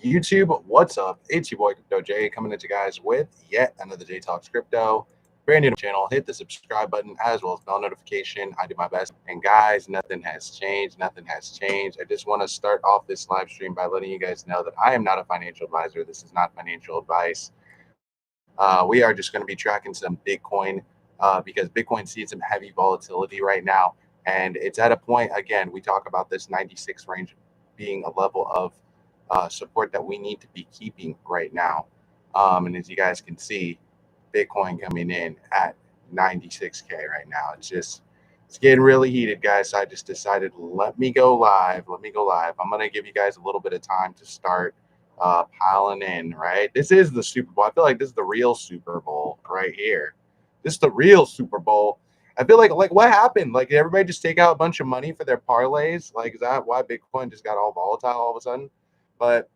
YouTube, what's up? It's your boy Crypto J coming at you guys with yet another J Talks Crypto. Brand new channel, hit the subscribe button as well as bell notification. I do my best. And guys, nothing has changed. Nothing has changed. I just want to start off this live stream by letting you guys know that I am not a financial advisor. This is not financial advice. We are just going to be tracking some Bitcoin because Bitcoin's seeing some heavy volatility right now. And it's at a point, again, we talk about this 96 range being a level of support that we need to be keeping right now. And as you guys can see, Bitcoin coming in at 96K right now. It's getting really heated, guys. So I just decided, let me go live. I'm going to give you guys a little bit of time to start piling in, right? This is the Super Bowl. I feel like this is the real Super Bowl right here. This is the real Super Bowl. I feel like what happened? Like, did everybody just take out a bunch of money for their parlays? Like, is that why Bitcoin just got all volatile all of a sudden? But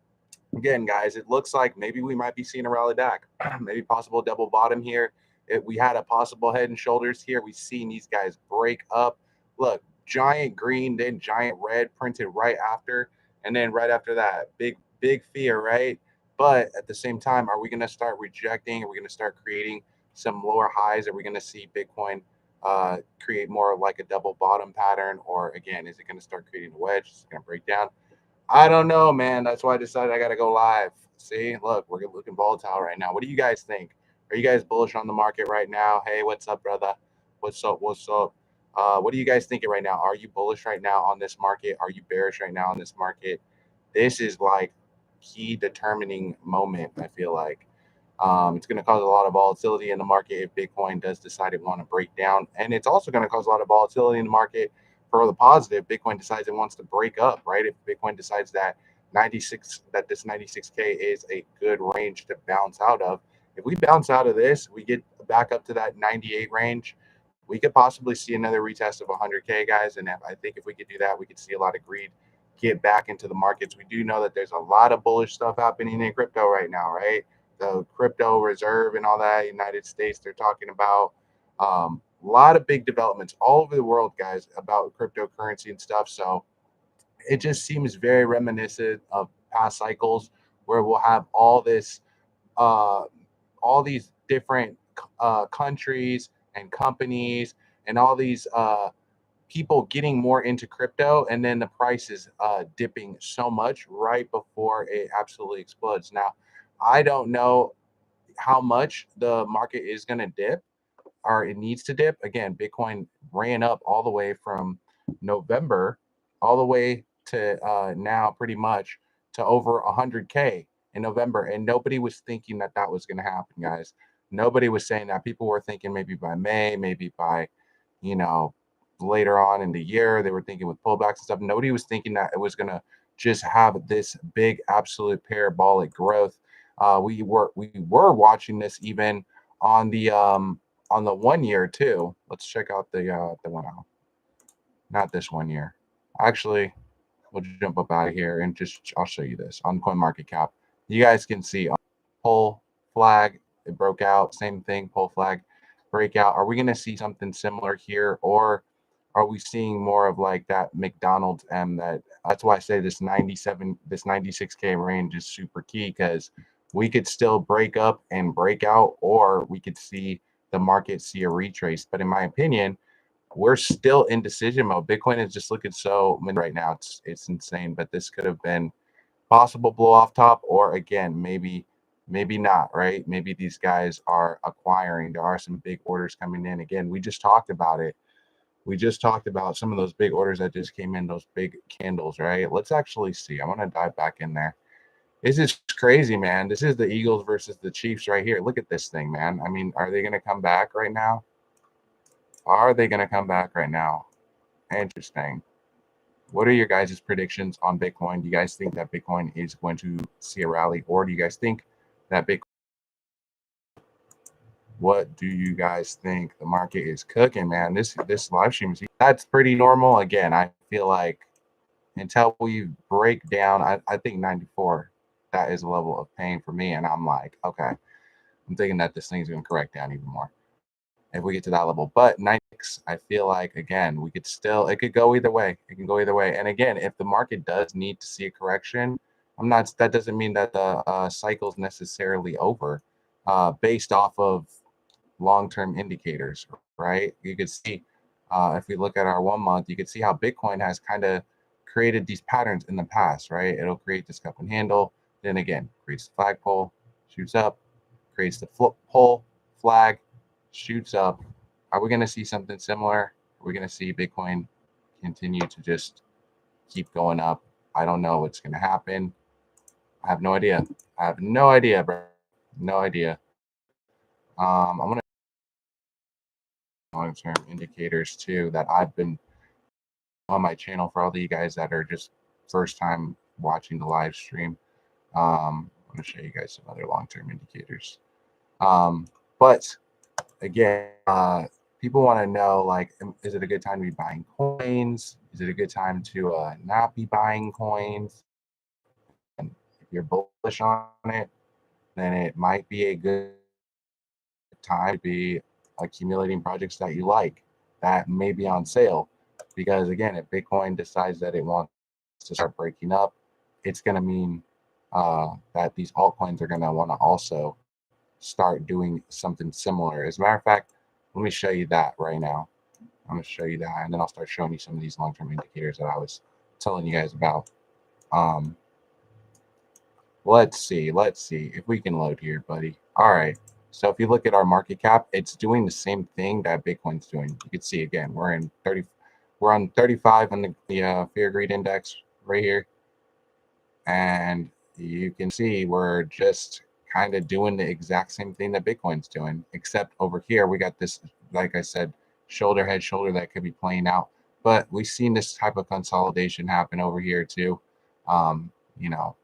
again, guys, it looks like maybe we might be seeing a rally back. Maybe possible double bottom here. If we had a possible head and shoulders here, we've seen these guys break up. Look, giant green, then giant red printed right after. And then right after that, big fear, right? But at the same time, are we going to start rejecting? Are we going to start creating some lower highs? Are we going to see Bitcoin create more like a double bottom pattern? Or again, is it going to start creating a wedge? Is it going to break down? I don't know, man. That's why I decided I got to go live. See, look, we're looking volatile right now. What do you guys think? Are you guys bullish on the market right now? Hey, what's up, brother? What's up? What are you guys thinking right now? Are you bullish right now on this market? Are you bearish right now on this market? This is like key determining moment, I feel like. It's going to cause a lot of volatility in the market if Bitcoin does decide it want to break down. And it's also going to cause a lot of volatility in the market for the positive. Bitcoin decides it wants to break up, right? If Bitcoin decides that this 96K is a good range to bounce out of. If we bounce out of this, we get back up to that 98 range, we could possibly see another retest of 100K, guys. And I think if we could do that, we could see a lot of greed get back into the markets. We do know that there's a lot of bullish stuff happening in crypto right now, right? The crypto reserve and all that, United States, they're talking about a lot of big developments all over the world, guys, about cryptocurrency and stuff. So it just seems very reminiscent of past cycles where we'll have all these different countries and companies and all these people getting more into crypto, and then the price is dipping so much right before it absolutely explodes. Now, I don't know how much the market is going to dip or it needs to dip. Again, Bitcoin ran up all the way from November all the way to now pretty much to over 100K in November. And nobody was thinking that that was going to happen, guys. Nobody was saying that. People were thinking maybe by May, maybe by, you know, later on in the year, they were thinking with pullbacks and stuff. Nobody was thinking that it was going to just have this big absolute parabolic growth. We were watching this even on the 1 year too. Let's check out the one out. Not this 1 year. Actually, we'll jump up out of here and I'll show you this on CoinMarketCap. You guys can see pull flag, it broke out. Same thing, pull flag, breakout. Are we going to see something similar here, or are we seeing more of like that McDonald's M? That's why I say this 96K range is super key, because we could still break up and break out, or we could see the market see a retrace. But in my opinion, we're still in decision mode. Bitcoin is just looking so right now. It's insane. But this could have been possible blow off top, or again, maybe not, right? Maybe these guys are acquiring. There are some big orders coming in. Again, we just talked about it. We just talked about some of those big orders that just came in, those big candles, right? Let's actually see. I want to dive back in there. This is crazy, man. This is the Eagles versus the Chiefs right here. Look at this thing, man. I mean, are they going to come back right now? Are they going to come back right now? Interesting. What are your guys' predictions on Bitcoin? Do you guys think that Bitcoin is going to see a rally, or do you guys think that Bitcoin? What do you guys think? The market is cooking, man. This live stream is, that's pretty normal. Again, I feel like until we break down, I think 94, that is a level of pain for me. And I'm like, okay, I'm thinking that this thing's going to correct down even more if we get to that level. But 96, I feel like, again, it could go either way. It can go either way. And again, if the market does need to see a correction, That doesn't mean that the cycle's necessarily over, based off of long-term indicators, right? You could see, if we look at our 1 month, you could see how Bitcoin has kind of created these patterns in the past, right? It'll create this cup and handle, then again, creates the flagpole, shoots up, creates the pole, flag, shoots up. Are we going to see something similar? Are we going to see Bitcoin continue to just keep going up? I don't know what's going to happen. I have no idea. I have no idea, bro. No idea. I'm going to long-term indicators too that I've been on my channel for all of you guys that are just first time watching the live stream. I'm going to show you guys some other long-term indicators. But again, people want to know, like, is it a good time to be buying coins? Is it a good time to not be buying coins? And if you're bullish on it, then it might be a good time to be accumulating projects that you like that may be on sale. Because again, if Bitcoin decides that it wants to start breaking up, it's going to mean that these altcoins are going to want to also start doing something similar. As a matter of fact, let me show you that right now. I'm going to show you that, and then I'll start showing you some of these long-term indicators that I was telling you guys about. Let's see if we can load here, buddy. All right. So if you look at our market cap, it's doing the same thing that Bitcoin's doing. You can see again, we're on 35 on the fear greed index right here, and you can see we're just kind of doing the exact same thing that Bitcoin's doing, except over here we got this, like I said, shoulder head shoulder that could be playing out. But we've seen this type of consolidation happen over here too. You know,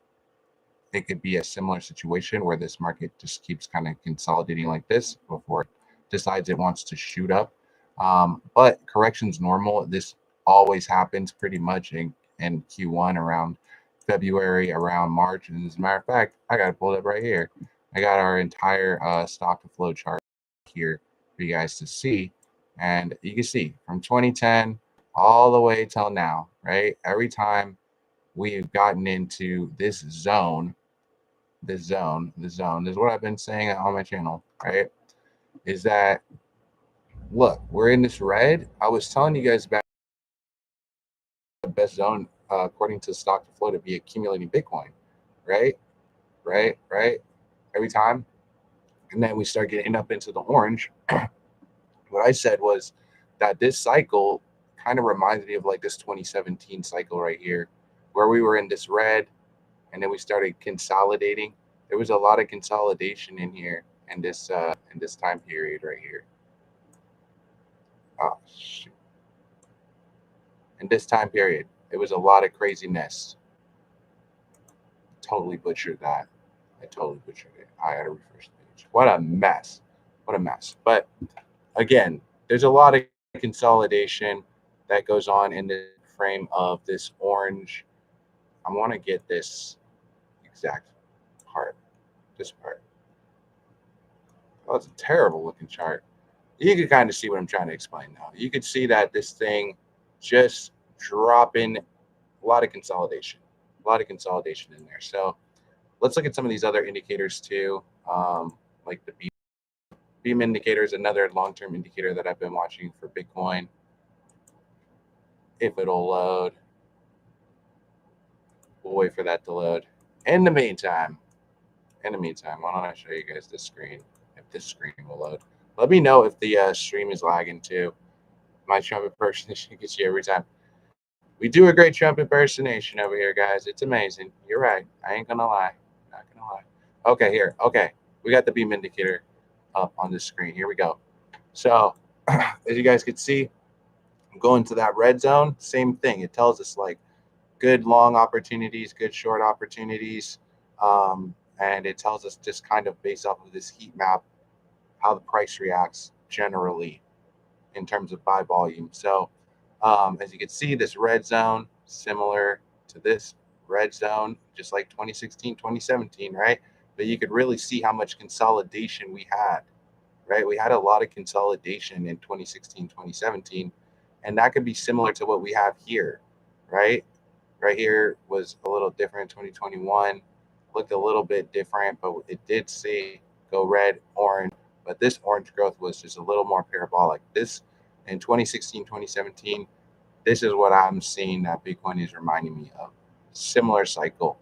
it could be a similar situation where this market just keeps kind of consolidating like this before it decides it wants to shoot up. But correction's normal. This always happens pretty much in Q1 around February, around March. And as a matter of fact, I got it pulled up right here. I got our entire stock to flow chart here for you guys to see. And you can see from 2010 all the way till now, right? Every time we've gotten into this zone, this zone is what I've been saying on my channel, right? Is that, look, we're in this red. I was telling you guys about the best zone, according to stock to flow, to be accumulating Bitcoin, right? Right. Every time. And then we start getting up into the orange. What I said was that this cycle kind of reminds me of like this 2017 cycle right here, where we were in this red and then we started consolidating. There was a lot of consolidation in here in this time period right here. Oh shoot. In this time period, it was a lot of craziness. Totally butchered that. I totally butchered it. I gotta refresh the page. What a mess. What a mess. But again, there's a lot of consolidation that goes on in the frame of this orange. I want to get this exact part. This part. Oh, it's a terrible looking chart. You can kind of see what I'm trying to explain now. You could see that this thing just dropping, a lot of consolidation in there. So let's look at some of these other indicators too. Like the beam indicator is another long-term indicator that I've been watching for Bitcoin. If it'll load, we'll wait for that to load. In the meantime, why don't I show you guys this screen? If this screen will load, let me know if the stream is lagging too. My Trump impersonation gets you every time. We do a great Trump impersonation over here, guys. It's amazing. You're right. I ain't gonna lie. Not gonna lie. Okay, here. Okay, we got the beam indicator up on the screen. Here we go. So, as you guys can see, I'm going to that red zone. Same thing. It tells us like good long opportunities, good short opportunities, and it tells us just kind of based off of this heat map how the price reacts generally in terms of buy volume. So as you can see, this red zone similar to this red zone, just like 2016, 2017, right? But you could really see how much consolidation we had, right? We had a lot of consolidation in 2016, 2017, and that could be similar to what we have here, right? right here was a little different. 2021 looked a little bit different, but it did see go red, orange. But this orange growth was just a little more parabolic. This in 2016, 2017, this is what I'm seeing that Bitcoin is reminding me of. Similar cycle.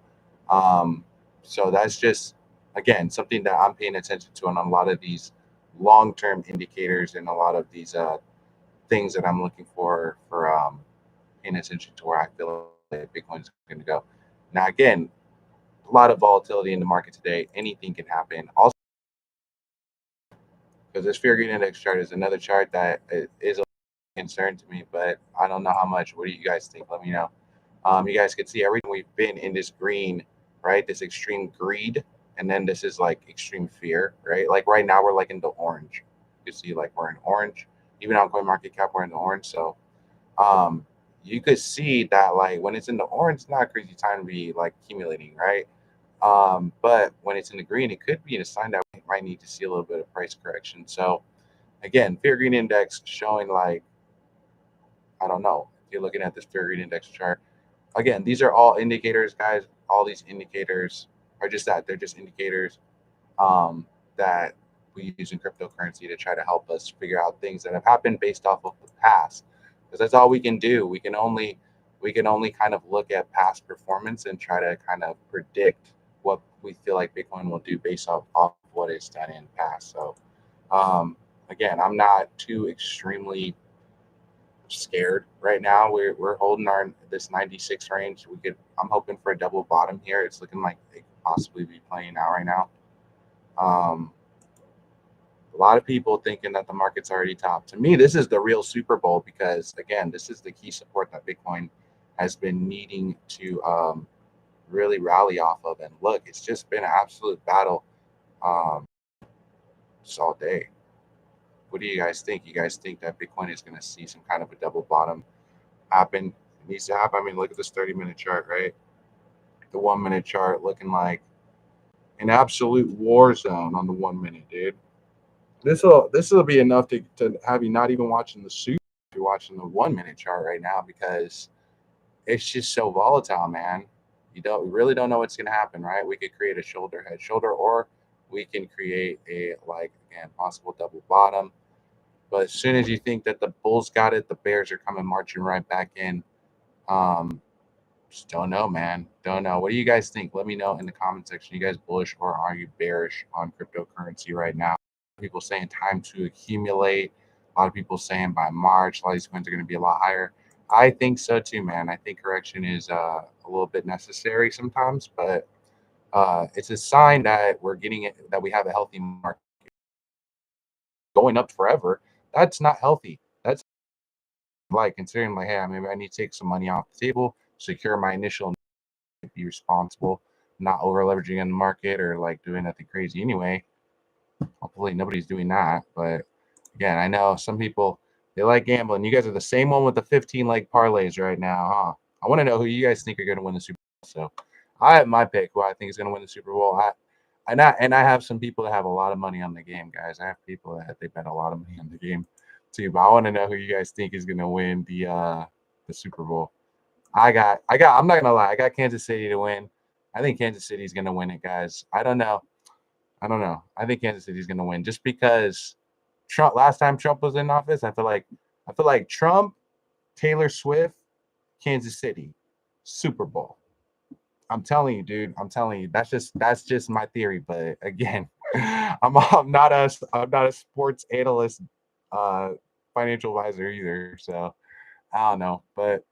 Um, so that's just, again, something that I'm paying attention to on a lot of these long-term indicators and a lot of these things that I'm looking for paying attention to where I feel like Bitcoin is going to go. Now, again, a lot of volatility in the market today. Anything can happen. Also, because this fear greed index chart is another chart that is a concern to me, but I don't know how much. What do you guys think? Let me know. You guys can see everything we've been in this green, right? This extreme greed, and then this is like extreme fear, right? Like right now we're like in the orange. You can see like we're in orange. Even on CoinMarketCap, we're in the orange. So um, you could see that like when it's in the orange, it's not a crazy time to be like accumulating, right? But when it's in the green, it could be a sign that we might need to see a little bit of price correction. So again, fear green index showing like, I don't know, if you're looking at this fear green index chart. Again, these are all indicators, guys. All these indicators are just that. They're just indicators that we use in cryptocurrency to try to help us figure out things that have happened based off of the past. Because that's all we can do. We can only kind of look at past performance and try to kind of predict what we feel like Bitcoin will do based off what it's done in the past. So again, I'm not too extremely scared right now. We're holding our this 96 range. I'm hoping for a double bottom here. It's looking like they could possibly be playing out right now. Um, a lot of people thinking that the market's already topped. To me, this is the real Super Bowl because again, this is the key support that Bitcoin has been needing to really rally off of. And look, it's just been an absolute battle just all day. What do you guys think? You guys think that Bitcoin is going to see some kind of a double bottom happen? It needs to happen. I mean, look at this 30-minute chart, right? The 1-minute chart looking like an absolute war zone on the 1 minute, dude. This will be enough to have you not even watching the super if you're watching the 1 minute chart right now because it's just so volatile, man. You really don't know what's gonna happen, right? We could create a head shoulder, or we can create a like again possible double bottom. But as soon as you think that the bulls got it, the bears are coming marching right back in. Um, just don't know, man. Don't know. What do you guys think? Let me know in the comment section. You guys bullish or are you bearish on cryptocurrency right now? People saying time to accumulate. A lot of people saying by March, a lot of these coins are going to be a lot higher. I think so too, man. I think correction is a little bit necessary sometimes, but it's a sign that we're getting it, that we have a healthy market. Going up forever, that's not healthy. That's like considering like, hey, maybe I need to take some money off the table, secure my initial, be responsible, not over leveraging in the market or like doing nothing crazy anyway. Hopefully nobody's doing that. But again, I know some people, they like gambling. You guys are the same one with the 15 leg parlays right now, huh? I want to know who you guys think are going to win the Super Bowl. So I have my pick who I think is going to win the Super Bowl. I have some people that have a lot of money on the game, guys. I have people that they bet a lot of money on the game too. But I want to know who you guys think is going to win the Super Bowl. I'm not gonna lie, I got Kansas City to win. I think Kansas City's gonna win it, guys. I don't know. I think Kansas City's gonna win just because Trump last time Trump was in office, I feel like Trump, Taylor Swift, Kansas City, Super Bowl. I'm telling you, dude. I'm telling you. That's just my theory. But again, I'm not a sports analyst, uh, financial advisor either. So I don't know. But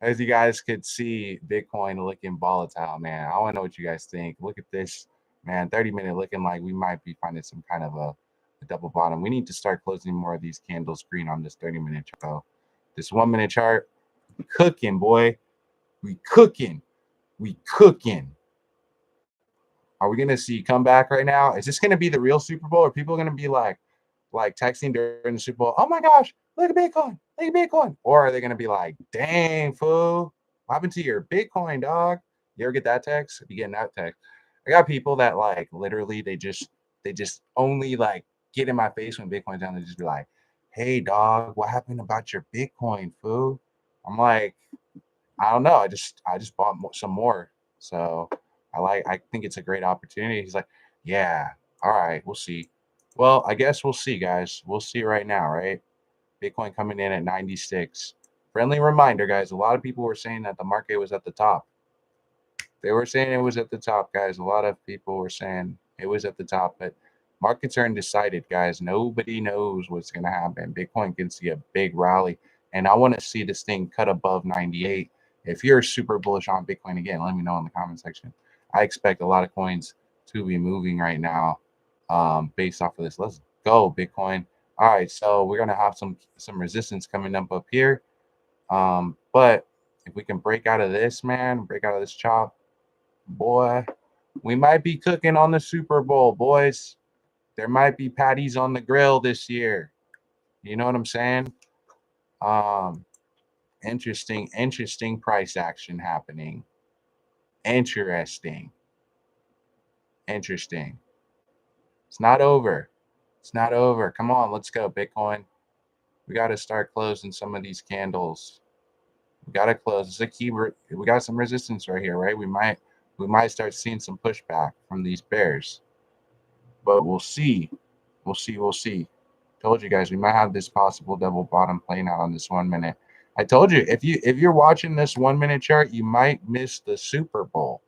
as you guys could see, Bitcoin looking volatile, man. I want to know what you guys think. Look at this, man. 30-minute looking like we might be finding some kind of a double bottom. We need to start closing more of these candles green on this 30-minute chart. This 1 minute chart, we cooking, boy. We cooking. We cooking. Are we gonna see comeback right now? Is this gonna be the real Super Bowl? Or people gonna be like texting during the Super Bowl? Oh my gosh, look at Bitcoin, look at Bitcoin. Or are they gonna be like, dang fool, what happened to your Bitcoin, dog? You ever get that text? If you getting that text, I got people that like literally they just only like get in my face when Bitcoin's down. They just be like, hey dog, what happened about your Bitcoin, fool? I'm like, I don't know. I just bought some more. So I think it's a great opportunity. He's like, yeah, all right, we'll see. Well, I guess we'll see, guys. We'll see right now, right? Bitcoin coming in at 96. Friendly reminder, guys. A lot of people were saying that the market was at the top. They were saying it was at the top, guys. A lot of people were saying it was at the top, but markets are undecided, guys. Nobody knows what's going to happen. Bitcoin can see a big rally, and I want to see this thing cut above 98. If you're super bullish on Bitcoin, again, let me know in the comment section. I expect a lot of coins to be moving right now based off of this. Let's go, Bitcoin. All right, so we're going to have some resistance coming up here. But if we can break out of this, man, break out of this chop, boy, we might be cooking on the Super Bowl, boys. There might be patties on the grill this year. You know what I'm saying? Um, interesting price action happening. Interesting. It's not over. It's not over. Come on, let's go, Bitcoin. We got to start closing some of these candles. We got to close. It's a key. We got some resistance right here, right? We might start seeing some pushback from these bears, but we'll see. We'll see. Told you guys we might have this possible double bottom playing out on this 1 minute. I told you if you're watching this 1 minute chart, you might miss the Super Bowl.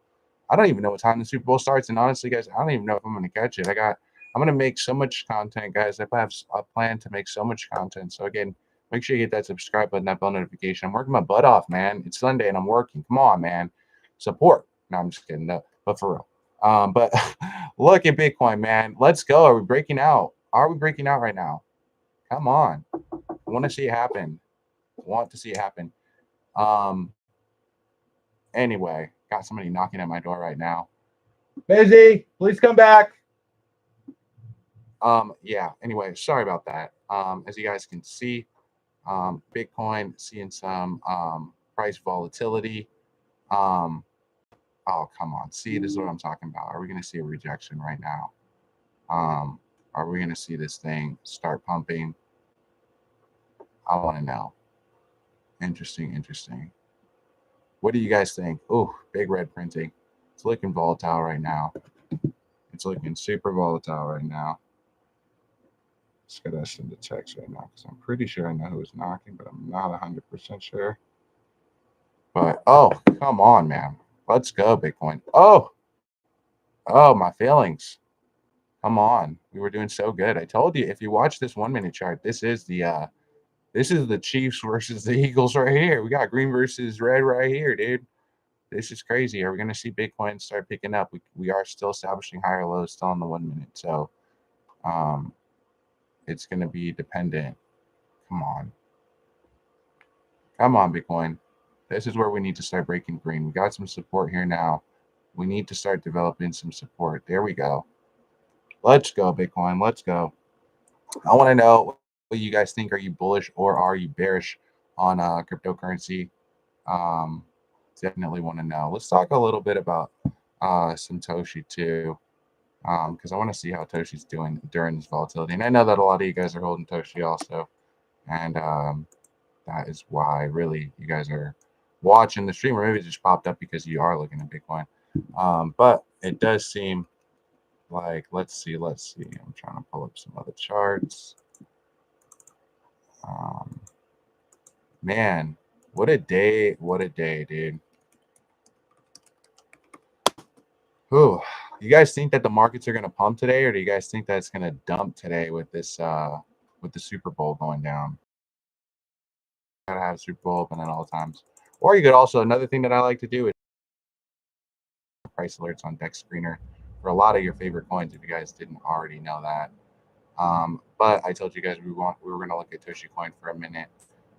I don't even know what time the Super Bowl starts, and honestly, guys, I don't even know if I'm going to catch it. I'm going to make so much content, guys. I have a plan to make so much content. So again, make sure you hit that subscribe button, that bell notification. I'm working my butt off, man. It's Sunday and I'm working. Come on, man. Support. No, I'm just kidding. No, but for real. But look at Bitcoin, man. Let's go. Are we breaking out? Are we breaking out right now? Come on. I want to see it happen. Want to see it happen. Anyway, got somebody knocking at my door right now. Busy, please come back. Yeah, anyway, sorry about that. As you guys can see, Bitcoin seeing some price volatility. Oh, come on. See, this is what I'm talking about. Are we going to see a rejection right now? Are we going to see this thing start pumping? I want to know. Interesting. What do you guys think? Oh, big red printing. It's looking volatile right now. It's looking super volatile right now. Just gotta send the text right now because I'm pretty sure I know who's knocking, but I'm not 100% sure. But oh, come on, man. Let's go, Bitcoin. Oh, my feelings. Come on. We were doing so good. I told you if you watch this 1 minute chart, this is the Chiefs versus the Eagles right here. We got green versus red right here, dude. This is crazy. Are we going to see Bitcoin start picking up? We are still establishing higher lows still in the 1 minute. So it's going to be dependent. Come on, Bitcoin. This is where we need to start breaking green. We got some support here now. We need to start developing some support. There we go. Let's go, Bitcoin. Let's go. I want to know what you guys think. Are you bullish or are you bearish on cryptocurrency? Definitely want to know. Let's talk a little bit about some Toshi too, because I want to see how Toshi's doing during this volatility. And I know that a lot of you guys are holding Toshi also, and that is why really you guys are watching the stream, or maybe it just popped up because you are looking at Bitcoin. But it does seem like, let's see. I'm trying to pull up some other charts. Man, what a day, dude. Whew. You guys think that the markets are going to pump today, or do you guys think that it's going to dump today with this with the Super Bowl going down? Gotta have Super Bowl open at all times. Or you could also, another thing that I like to do is price alerts on Dex Screener for a lot of your favorite coins, if you guys didn't already know that. But I told you guys we were going to look at Toshi Coin for a minute.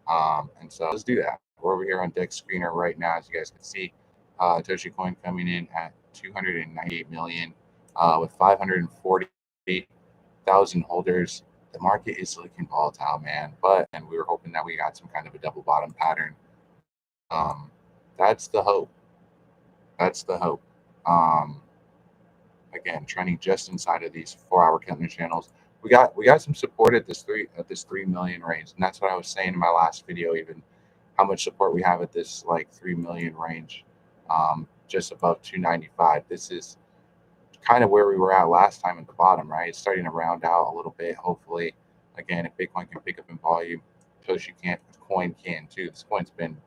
And so let's do that. We're over here on Dex Screener right now, as you guys can see. Toshi Coin coming in at 298 million with 540,000 holders. The market is looking volatile, man. And we were hoping that we got some kind of a double bottom pattern. That's the hope. Again, trending just inside of these 4-hour candle channels. We got some support at this 3 million range, and that's what I was saying in my last video even. how much support we have at this like 3 million range, just above 295. This is kind of where we were at last time at the bottom, right? It's starting to round out a little bit. Hopefully, again, if Bitcoin can pick up in volume, Toshi can't, coin can too. This coin's been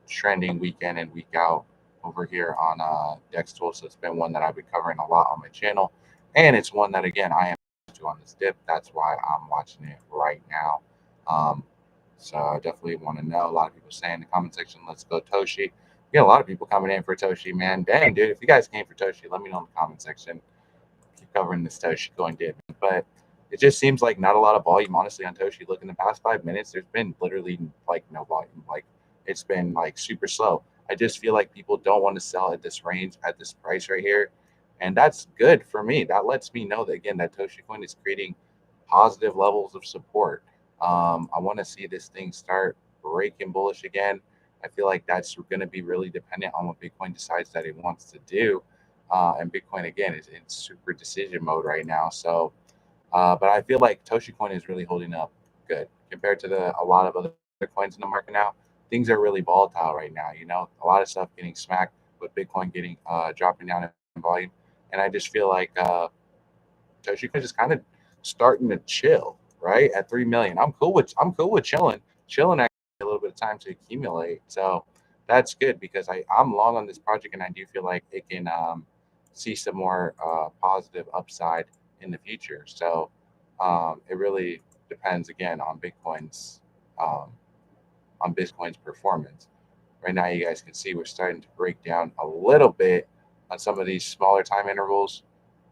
trending week in and week out over here on Dex Tool. So it's been one that I've been covering a lot on my channel. And it's one that, again, I am on this dip. That's why I'm watching it right now. So I definitely want to know. A lot of people say in the comment section, let's go Toshi. We got a lot of people coming in for Toshi, man. Dang, dude. If you guys came for Toshi, let me know in the comment section. Keep covering this Toshi going dip. But it just seems like not a lot of volume, honestly, on Toshi. Look, in the past 5 minutes, there's been literally like no volume. Like it's been like super slow. I just feel like people don't want to sell at this range, at this price right here. And that's good for me. That lets me know that, again, that Toshi coin is creating positive levels of support. I want to see this thing start breaking bullish again. I feel like that's going to be really dependent on what Bitcoin decides that it wants to do. And Bitcoin, again, is in super decision mode right now. So, but I feel like Toshi coin is really holding up good compared to a lot of other coins in the market now. Things are really volatile right now. You know, a lot of stuff getting smacked, with Bitcoin getting dropping down in volume. And I just feel like Toshi coin is kind of starting to chill right at 3 million. I'm cool with chilling actually a little bit of time to accumulate. So that's good because I'm long on this project and I do feel like it can see some more positive upside in the future. So it really depends again um, on Bitcoin's performance. Right now, you guys can see we're starting to break down a little bit on some of these smaller time intervals.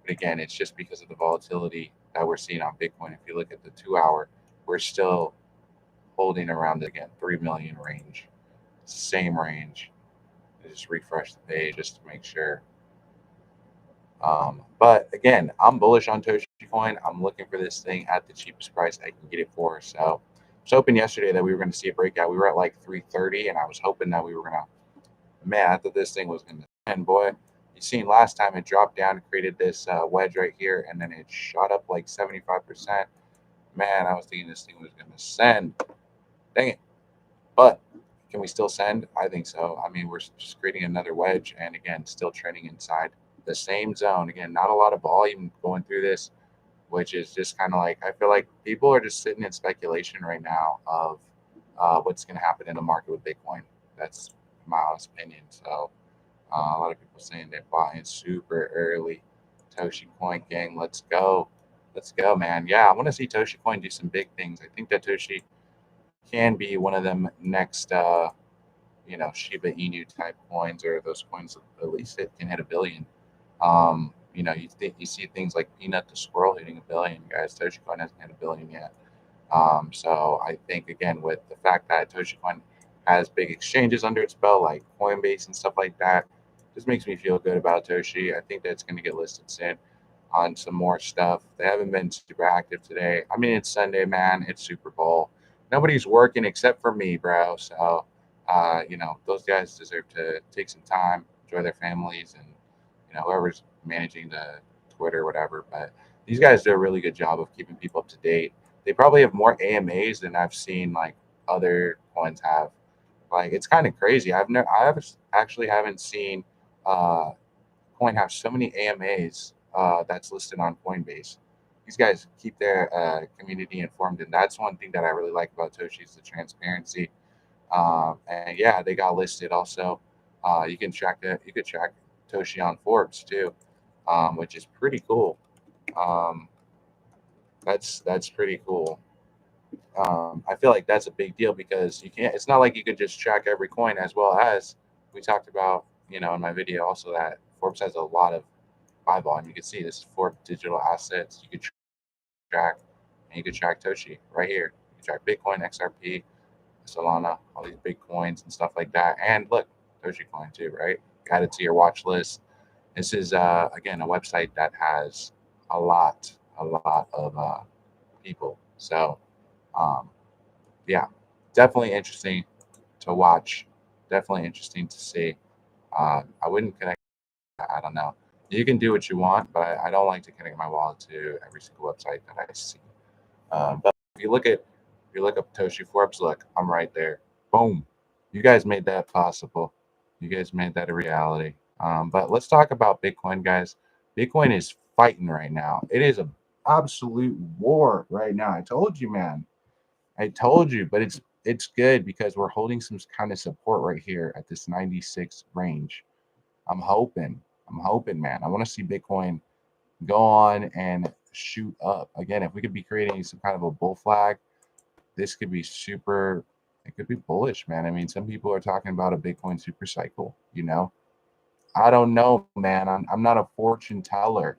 But again, it's just because of the volatility that we're seeing on Bitcoin. If you look at the 2 hour, we're still holding around the, again, 3 million range, same range. I just refresh the page just to make sure. But again, I'm bullish on Toshi coin. I'm looking for this thing at the cheapest price I can get it for. So I was hoping yesterday that we were going to see a breakout. We were at like 330, and I was hoping that we were going to, man, I thought this thing was going to, and boy, you seen last time it dropped down and created this wedge right here, and then it shot up like 75%. Man, I was thinking this thing was going to send. Dang it. But can we still send? I think so. I mean, we're just creating another wedge, and again, still trending inside the same zone. Again, not a lot of volume going through this, which is just kind of like, I feel like people are just sitting in speculation right now of what's going to happen in the market with Bitcoin. That's my honest opinion. So a lot of people saying they're buying super early. Toshi Coin gang, let's go. Let's go, man. Yeah, I want to see Toshi Coin do some big things. I think that Toshi can be one of them next Shiba Inu type coins, or those coins at least it can hit a billion. You see things like Peanut the Squirrel hitting a billion, guys. Toshi Coin hasn't hit a billion yet. So I think, again, with the fact that Toshi Coin has big exchanges under its belt, like Coinbase and stuff like that, just makes me feel good about Toshi. I think that's going to get listed soon on some more stuff. They haven't been super active today. I mean, it's Sunday, man. It's Super Bowl. Nobody's working except for me, bro. So, those guys deserve to take some time, enjoy their families, and, whoever's managing the Twitter or whatever. But these guys do a really good job of keeping people up to date. They probably have more AMAs than I've seen like other coins have. Like, it's kind of crazy. Actually haven't seen coin have so many AMAs that's listed on Coinbase. These guys keep their community informed, and that's one thing that I really like about Toshi is the transparency. And yeah, they got listed also. You can track that. You could track Toshi on Forbes too, which is pretty cool. Um, that's pretty cool. I feel like that's a big deal because you can't. It's not like you could just track every coin, as well as we talked about, in my video also, that Forbes has a lot of buy volume. You can see this is Forbes digital assets. You could track, and you could track Toshi right here. You can track Bitcoin, XRP, Solana, all these big coins and stuff like that. And look, Toshi coin too, right? Add it to your watch list. This is again a website that has a lot of people. So um, yeah, definitely interesting to watch. Definitely interesting to see. I wouldn't connect. I don't know. You can do what you want, but I don't like to connect my wallet to every single website that I see. But if you look up Toshi Forbes, look, I'm right there. Boom. You guys made that possible. You guys made that a reality. But let's talk about Bitcoin, guys. Bitcoin is fighting right now. It is a absolute war right now. I told you, man. I told you, but it's good because we're holding some kind of support right here at this 96 range. I'm hoping. I'm hoping, man. I want to see Bitcoin go on and shoot up. Again, if we could be creating some kind of a bull flag, this could be super, it could be bullish, man. I mean, some people are talking about a Bitcoin super cycle, you know? I don't know, man. I'm not a fortune teller.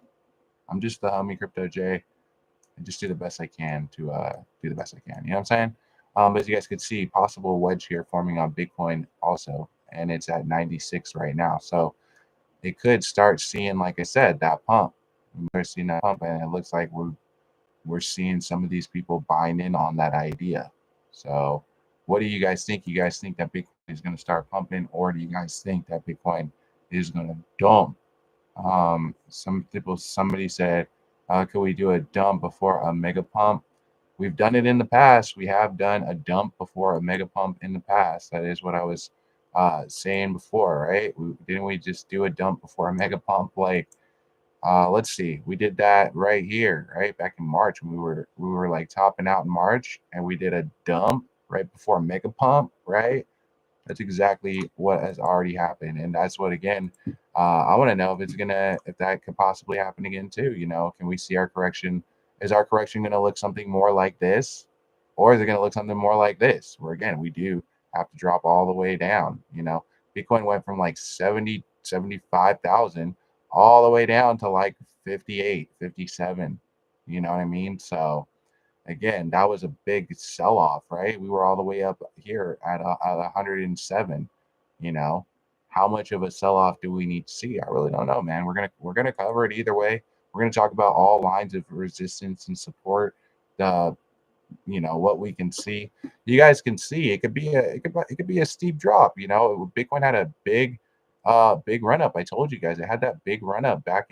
I'm just the homie Crypto J. I just do the best I can to do the best I can. You know what I'm saying? But as you guys could see, possible wedge here forming on Bitcoin also, and it's at 96 right now. So it could start seeing, like I said, that pump. We're seeing that pump, and it looks like we're seeing some of these people buying in on that idea. So what do you guys think? You guys think that Bitcoin is going to start pumping, or do you guys think that Bitcoin is going to dump? Somebody said, could we do a dump before a mega pump? We've done it in the past. We have done a dump before a mega pump in the past. That is what I was saying before, right? Didn't we just do a dump before a mega pump? Like, let's see, we did that right here, right back in March. We were like topping out in March, and we did a dump right before a mega pump, right? That's exactly what has already happened, and that's what again. I want to know if that could possibly happen again too. You know, can we see our correction? Is our correction going to look something more like this, or is it going to look something more like this? Where again, we do have to drop all the way down. You know, Bitcoin went from like 75,000 all the way down to like 58, 57. You know what I mean? So again, that was a big sell off, right? We were all the way up here at 107. You know, how much of a sell off do we need to see? I really don't know, man. We're gonna cover it either way. We're gonna talk about all lines of resistance and support. The what we can see. You guys can see it could be a steep drop. You know, Bitcoin had a big run up. I told you guys it had that big run up back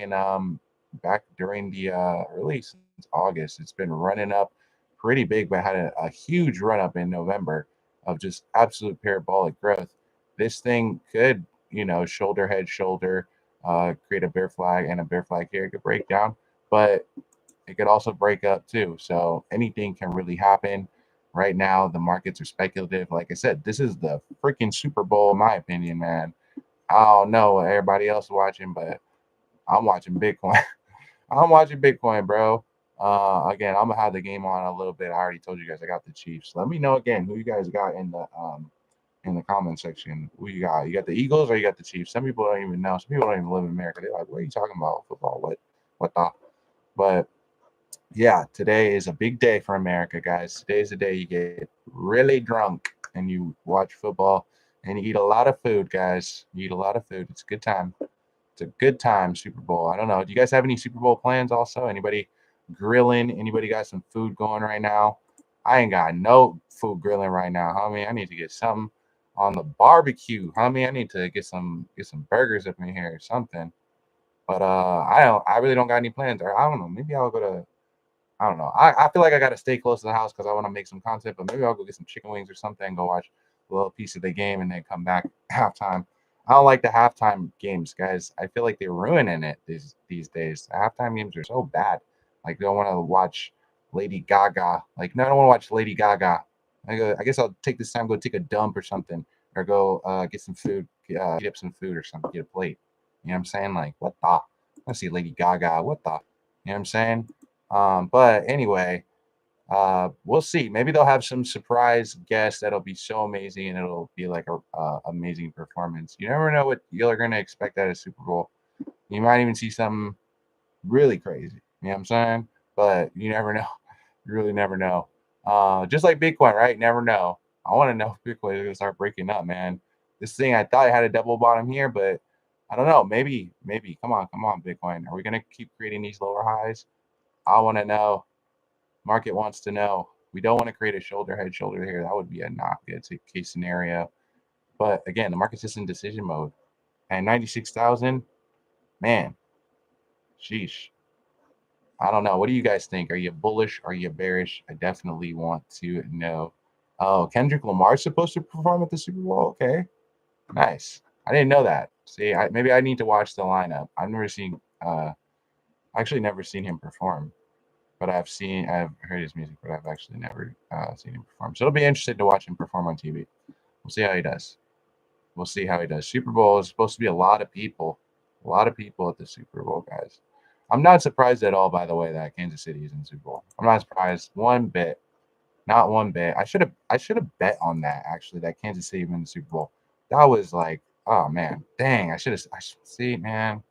during the early since August. It's been running up pretty big, but had a huge run up in November of just absolute parabolic growth. This thing could, shoulder head shoulder, create a bear flag and a bear flag here. It could break down, but it could also break up too. So anything can really happen. Right now, the markets are speculative. Like I said, this is the freaking Super Bowl, in my opinion, man. I don't know what everybody else is watching, but I'm watching Bitcoin. I'm watching Bitcoin, bro. Again, I'm gonna have the game on a little bit. I already told you guys I got the Chiefs. Let me know again who you guys got in the comment section. Who you got? You got the Eagles or you got the Chiefs? Some people don't even know. Some people don't even live in America. They're like, "What are you talking about? Football? What the?" But yeah, today is a big day for America, guys. Today is the day you get really drunk and you watch football and you eat a lot of food, guys. You eat a lot of food. It's a good time. It's a good time, Super Bowl. I don't know. Do you guys have any Super Bowl plans also? Anybody grilling? Anybody got some food going right now? I ain't got no food grilling right now, homie. I need to get something on the barbecue, homie. I need to get some burgers up in here or something. But I really don't got any plans. Or I don't know. Maybe I'll go to I don't know. I feel like I got to stay close to the house because I want to make some content, but maybe I'll go get some chicken wings or something, go watch a little piece of the game, and then come back halftime. I don't like the halftime games, guys. I feel like they're ruining it these days. The halftime games are so bad. Like, I don't want to watch Lady Gaga. Like, no, I don't want to watch Lady Gaga. I guess I'll take this time, go take a dump or something, or go get some food, eat up some food or something, get a plate. You know what I'm saying? Like, what the? I see Lady Gaga. What the? You know what I'm saying? But anyway, we'll see. Maybe they'll have some surprise guests that'll be so amazing, and it'll be like a amazing performance. You never know what you're gonna expect at a Super Bowl. You might even see something really crazy. You know what I'm saying? But you never know. You really never know. Just like Bitcoin, right? Never know. I want to know if Bitcoin is gonna start breaking up, man. This thing, I thought it had a double bottom here, but I don't know. Maybe. Come on, Bitcoin. Are we gonna keep creating these lower highs? I want to know. Market wants to know. We don't want to create a shoulder head shoulder here. That would be a not good case scenario. But again, the market's just in decision mode. And 96,000, man, sheesh. I don't know. What do you guys think? Are you bullish? Are you bearish? I definitely want to know. Oh, Kendrick Lamar's supposed to perform at the Super Bowl? Okay, nice. I didn't know that. See, maybe I need to watch the lineup. I've never seen, actually never seen him perform, but I've heard his music, but I've actually never seen him perform. So it'll be interesting to watch him perform on TV. We'll see how he does. We'll see how he does. Super Bowl is supposed to be a lot of people at the Super Bowl, guys. I'm not surprised at all, by the way, that Kansas City is in the Super Bowl. I'm not surprised one bit. Not one bit. I should have bet on that actually, that Kansas City win the Super Bowl. That was like, oh man, dang, I should see, man.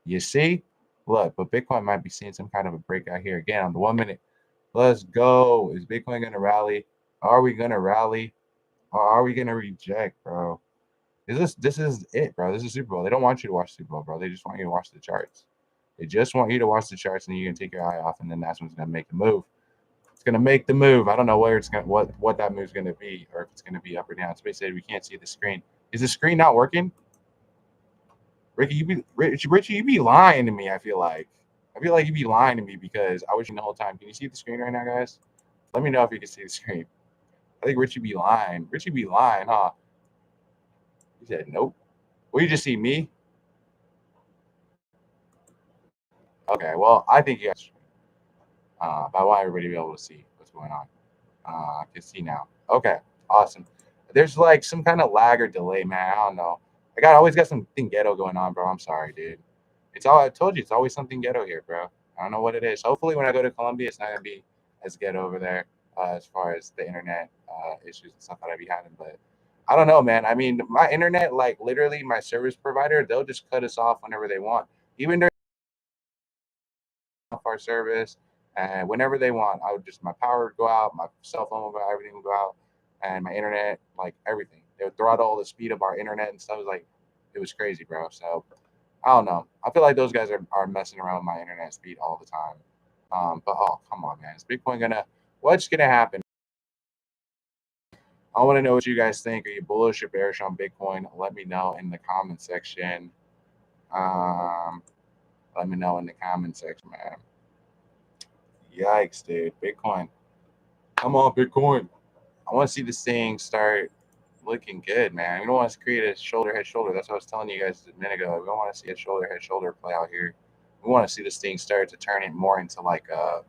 You see? Look, but Bitcoin might be seeing some kind of a breakout here again on the 1 minute. Let's go. Is Bitcoin gonna rally? Are we gonna rally? Or are we gonna reject, bro? This is it, bro. This is Super Bowl. They don't want you to watch Super Bowl, bro. They just want you to watch the charts. They just want you to watch the charts, and you can take your eye off, and then that's when's gonna make the move. It's gonna make the move. I don't know where it's gonna what that move's gonna be, or if it's gonna be up or down. Somebody said we can't see the screen. Is the screen not working? Richie, you be lying to me. I feel like you be lying to me because I was the whole time. Can you see the screen right now, guys? Let me know if you can see the screen. I think Richie be lying. Richie be lying, huh? He said nope. Will you just see me? Okay, well, I think you guys. But I want everybody to be able to see what's going on. I can see now. Okay, awesome. There's like some kind of lag or delay, man. I don't know. Always got something ghetto going on, bro. I'm sorry, dude. It's all I told you. It's always something ghetto here, bro. I don't know what it is. Hopefully, when I go to Colombia, it's not gonna be as ghetto over there as far as the internet issues and stuff that I be having. But I don't know, man. I mean, my internet, like literally, my service provider, they'll just cut us off whenever they want. Even off our service, and whenever they want, I would just my power would go out, my cell phone would go out, everything would go out, and my internet, like everything. They would throttle all the speed of our internet and stuff. It was crazy, bro. So I don't know. I feel like those guys are messing around with my internet speed all the time. But oh come on, man, is Bitcoin gonna? What's gonna happen? I want to know what you guys think. Are you bullish or bearish on Bitcoin? Let me know in the comment section. Um, Let me know in the comment section, man. Yikes, dude. Bitcoin. Come on, Bitcoin. I want to see this thing start looking good, man. We don't want to create a shoulder head shoulder. That's what I was telling you guys a minute ago. We don't want to see a shoulder head shoulder play out here. We want to see this thing start to turn it more into like a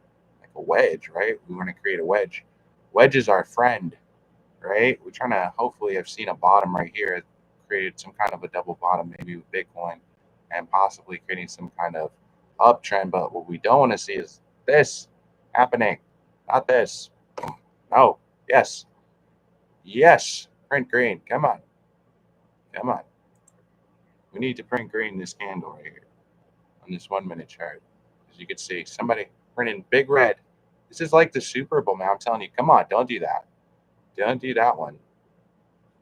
wedge, right? We want to create a wedge. Wedge is our friend, right? We're trying to hopefully have seen a bottom right here, created some kind of a double bottom maybe with Bitcoin, and possibly creating some kind of uptrend. But what we don't want to see is this happening, not this. No. Yes. Yes. Print green. Come on. Come on. We need to print green this candle right here on this 1 minute chart. As you can see, somebody printing big red. This is like the Super Bowl, man. I'm telling you, come on, don't do that. Don't do that one.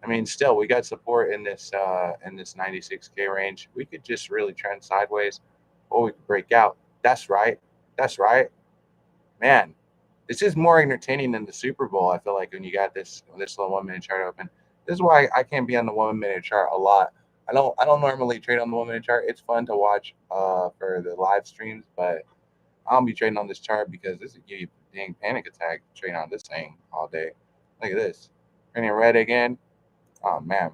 I mean, still, we got support in this 96K range. We could just really trend sideways, or we could break out. That's right. That's right, man. This is more entertaining than the Super Bowl. I feel like when you got this little 1 minute chart open. This is why I can't be on the 1 minute chart a lot. I don't normally trade on the 1 minute chart. It's fun to watch for the live streams, but I don't be trading on this chart because this would give you a dang panic attack trading on this thing all day. Look at this. Turning red again. Oh man.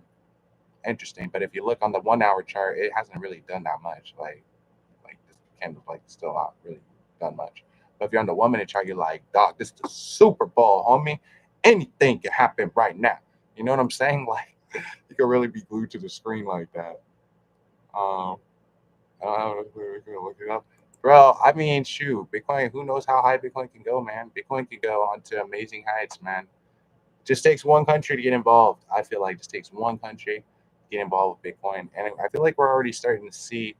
Interesting. But if you look on the 1 hour chart, it hasn't really done that much. Like this candle's like still not really done much. But if you're on the 1 minute chart, you're like, dog, this is the Super Bowl, homie. Anything can happen right now. You know what I'm saying? Like you could really be glued to the screen like that. Um, I don't know if we're gonna look it up. Bro, I mean, shoot, Bitcoin, who knows how high Bitcoin can go, man? Bitcoin can go onto amazing heights, man. Just takes one country to get involved. I feel like just takes one country to get involved with Bitcoin. And I feel like we're already starting to see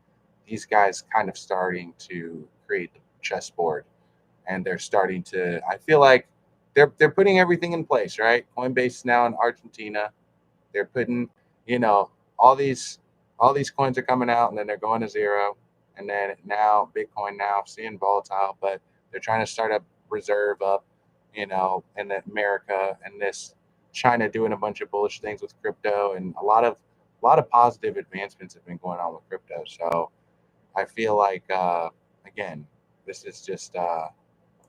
these guys kind of starting to create the chessboard. And they're starting to, I feel like they're putting everything in place, right? Coinbase now in Argentina. They're putting, you know, all these all these coins are coming out and then they're going to zero. And then now Bitcoin now seeing volatile, but they're trying to start a reserve up, in America and this China doing a bunch of bullish things with crypto and a lot of positive advancements have been going on with crypto. So I feel like again, this is just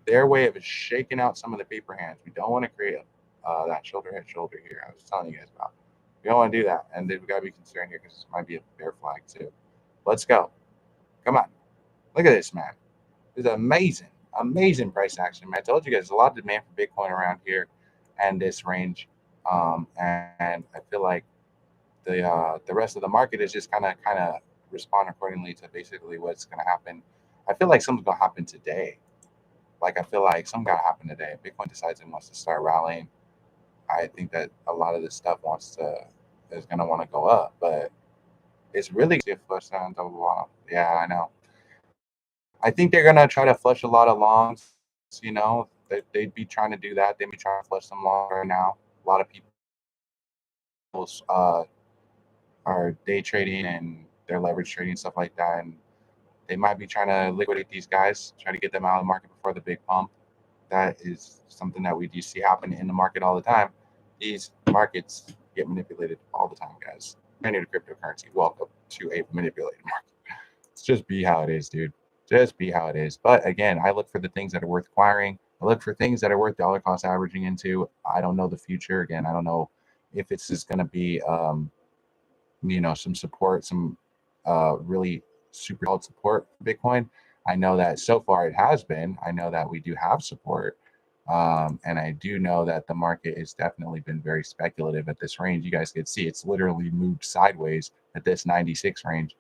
their way of shaking out some of the paper hands. We don't want to create that shoulder head shoulder here I was telling you guys about. We don't want to do that, and then we gotta be concerned here because this might be a bear flag too. Let's go. Come on, look at this, man. It's amazing, amazing price action, man. I told you guys, there's a lot of demand for Bitcoin around here and this range, and I feel like the rest of the market is just kind of respond accordingly to basically what's gonna happen. I feel like something's gonna happen today. Like I feel like something gotta happen today. Bitcoin decides it wants to start rallying. I think that a lot of this stuff is gonna want to go up, but it's really a flush down double bottom. Yeah, I know. I think they're gonna try to flush a lot of longs. You know, they'd be trying to do that. They'd be trying to flush some longs right now. A lot of people uh, are day trading and they're leverage trading stuff like that, and they might be trying to liquidate these guys, try to get them out of the market before the big pump. That is something that we do see happen in the market all the time. These markets get manipulated all the time, guys. Many of the cryptocurrency, welcome to a manipulated market. It's just be how it is, dude. Just be how it is. But again, I look for the things that are worth acquiring. I look for things that are worth dollar cost averaging into. I don't know the future. Again, I don't know if it's just going to be, some support, some really super solid support for Bitcoin. I know that so far it has been. I know that we do have support. And I do know that the market has definitely been very speculative at this range. You guys can see it's literally moved sideways at this 96 range.